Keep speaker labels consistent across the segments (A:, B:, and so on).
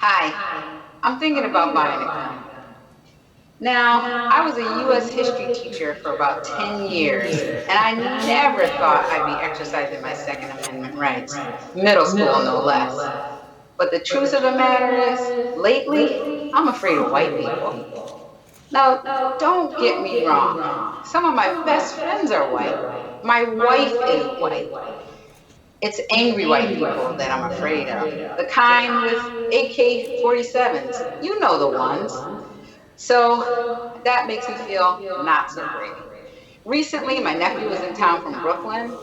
A: Hi, I'm thinking about buying a gun. Now, I was a U.S. history teacher for about 10 years, and I never thought I'd be exercising my Second Amendment rights, middle school no less. But the truth of the matter is, lately, I'm afraid of white people. Now, don't get me wrong. Some of my best friends are white. My wife is white. It's angry white people that I'm afraid of. The kind with AK-47s. You know the ones. So that makes me feel not so great. Recently, my nephew was in town from Brooklyn,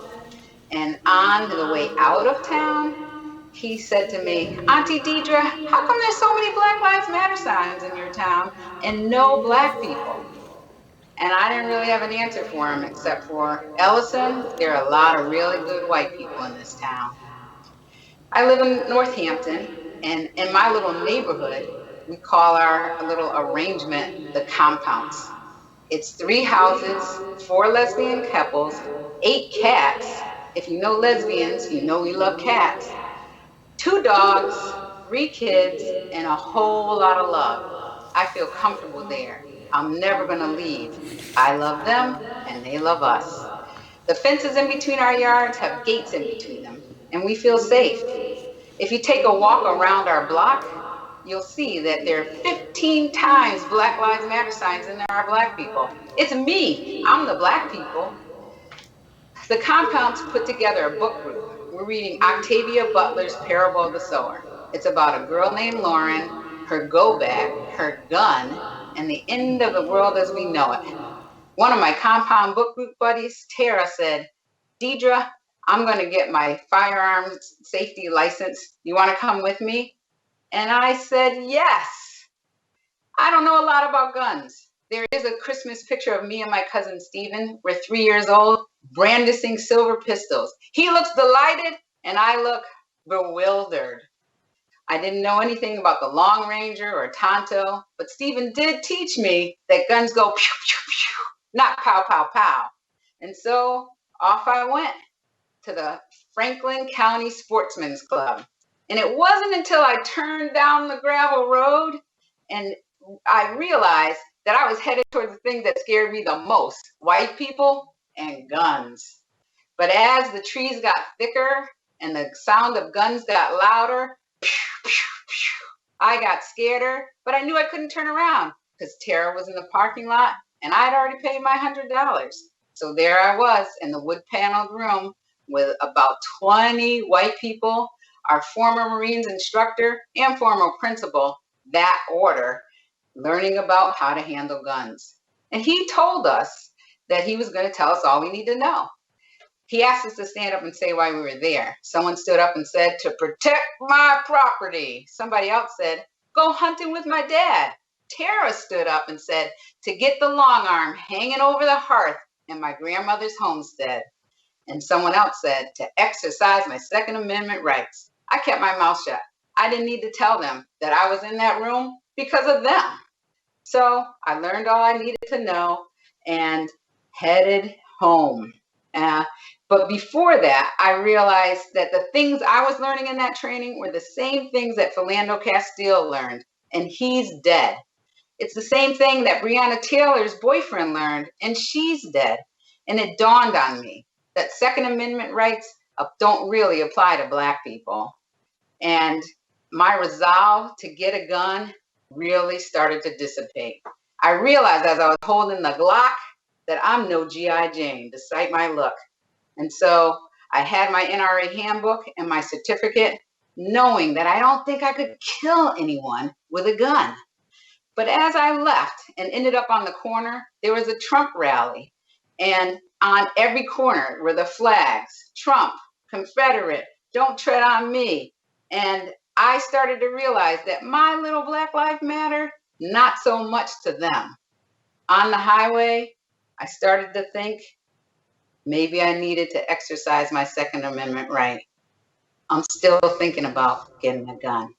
A: and on the way out of town, he said to me, Auntie Deidre, how come there's so many Black Lives Matter signs in your town and no Black people? And I didn't really have an answer for him except for, Ellison, there are a lot of really good white people in this town. I live in Northampton, and in my little neighborhood, we call our little arrangement the compounds. It's 3 houses, 4 lesbian couples, 8 cats. If you know lesbians, you know we love cats. 2 dogs, 3 kids, and a whole lot of love. I feel comfortable there. I'm never going to leave. I love them, and they love us. The fences in between our yards have gates in between them, and we feel safe. If you take a walk around our block, you'll see that there are 15 times Black Lives Matter signs and there are Black people. It's me. I'm the Black people. The compounds put together a book group. We're reading Octavia Butler's Parable of the Sower. It's about a girl named Lauren, her go bag, her gun, and the end of the world as we know it. One of my compound book group buddies, Tara, said, Deidre, I'm going to get my firearms safety license. You want to come with me? And I said, yes. I don't know a lot about guns. There is a Christmas picture of me and my cousin Stephen. We're 3 years old, brandishing silver pistols. He looks delighted, and I look bewildered. I didn't know anything about the Long Ranger or Tonto, but Stephen did teach me that guns go pew, pew, pew, not pow, pow, pow. And so off I went to the Franklin County Sportsman's Club. And it wasn't until I turned down the gravel road and I realized that I was headed towards the thing that scared me the most, white people and guns. But as the trees got thicker and the sound of guns got louder, I got scareder, but I knew I couldn't turn around because Tara was in the parking lot and I'd already paid my $100. So there I was in the wood paneled room with about 20 white people, our former Marines instructor and former principal, that order, learning about how to handle guns. And he told us that he was going to tell us all we need to know. He asked us to stand up and say why we were there. Someone stood up and said, to protect my property. Somebody else said, go hunting with my dad. Tara stood up and said, to get the long arm hanging over the hearth in my grandmother's homestead. And someone else said, to exercise my Second Amendment rights. I kept my mouth shut. I didn't need to tell them that I was in that room because of them. So I learned all I needed to know and headed home. But before that, I realized that the things I was learning in that training were the same things that Philando Castile learned, and he's dead. It's the same thing that Breonna Taylor's boyfriend learned, and she's dead. And it dawned on me that Second Amendment rights don't really apply to Black people. And my resolve to get a gun really started to dissipate. I realized as I was holding the Glock that I'm no G.I. Jane, despite my look. And so I had my NRA handbook and my certificate, knowing that I don't think I could kill anyone with a gun. But as I left and ended up on the corner, there was a Trump rally. And on every corner were the flags, Trump, Confederate, don't tread on me. And I started to realize that my little Black Lives Matter, not so much to them. On the highway, I started to think maybe I needed to exercise my Second Amendment right. I'm still thinking about getting a gun.